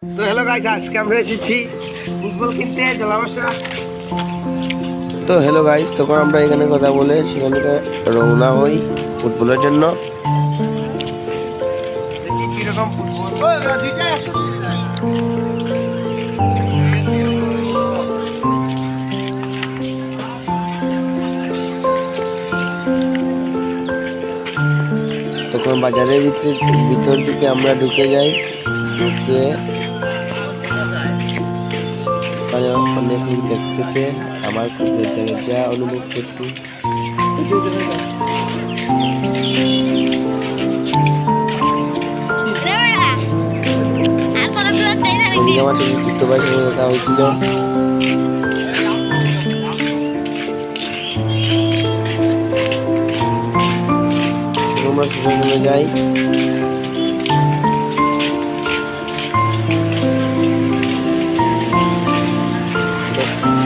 তো hello guys, আজকে আমরা এসেছি ফুটবল কিনতে জলাবসা। তো হ্যালো গাইস, তখন আমরা এখানে কথা বলে সেখান থেকে রওনা হই ফুটবলের জন্য। দেখি কিরকম ফুটবল। তখন বাজারের ভিতর দিকে আমরা ঢুকে যাই। ঢুকে ওখানে অনেক লোক দেখতেছে। আমার খুব লজ্জা অনুভব করছি। আমার সাথে চিত্তভাইয়ের সাথে দেখা হয়েছিল। আমরা চলে যাই।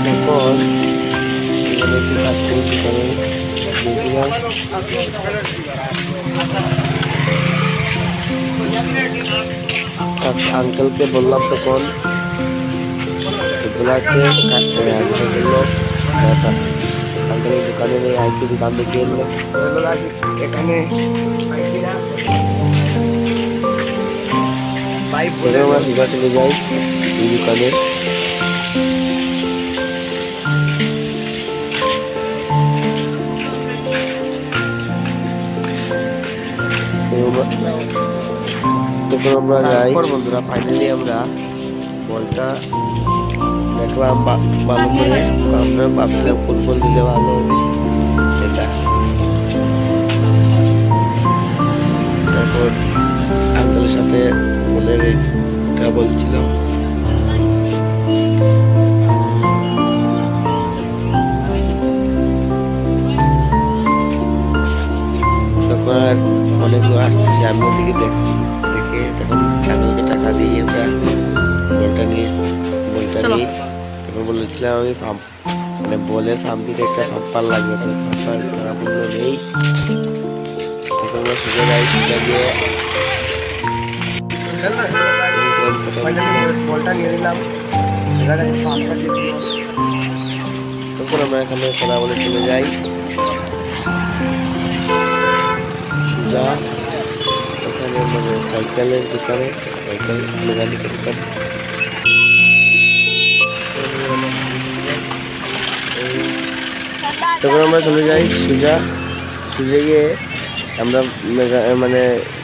যখন এখানে একটি কাপড় দোকানে গিয়েছিলাম, আঙ্কেলকে বললাম তখন ফুটবল আছে। আঙ্কেল বললো আঙ্কেলের দোকানে নেই, আইকি দোকান দেখে এলো। এখানে আমরা সোজা চলে যাই এই দোকানে। তখন আমরা যাই। বন্ধুরা ফাইনালি আমরা বলটা দেখলাম ভালো করে। আমরা ভাবছিলাম ফুটবল দিলে ভালো হবে এটা। তারপর আঙ্কেলের সাথে বলের এটা বলছিল। তখন আর অনেক লোক আসতেছে। আমি ওদিকে দেখে তখন আঙ্কেলকে টাকা দিয়ে আমরা বলটা নিই। তখন বলেছিলাম আমি মানে বলের ফার্ম দিতে একটা পাম্পার লাগবে। তো পাম্পার তারা বললো নেই। তখন আমরা সোজা যাই। সোজা গিয়ে বলটা নিয়ে নিলাম। তখন আমরা এখানে কথা বলে চলে যাই সোজা ওখানে, মানে সাইকেলের দোকানে, সাইকেল মেকানিকের দোকানে। তখন আমরা চলে যাই সোজা গিয়ে আমরা মানে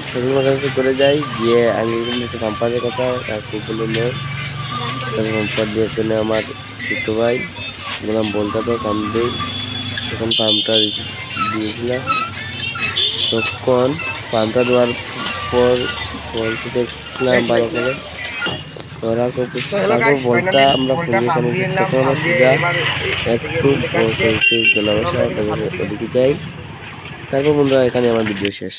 সাইকেল মেকানিক করে যাই। গিয়ে আগে একটু পাম্পারের কথা কাকু বলে নেই। তখন পাম্পার দিয়ে কেনে আমার ছোট ভাই। বললাম বলটা তো পাম্প দিই। তখন পাম্পটা দিয়েছিলাম। তখন পাম্পটা দেওয়ার পর বলটা দেখলাম ভালো করে। বলটা আমরা তখন আমরা সোজা একটু জলাবসা ওদিকে যাই। তারপর বন্ধুরা এখানে আমার ভিডিও শেষ।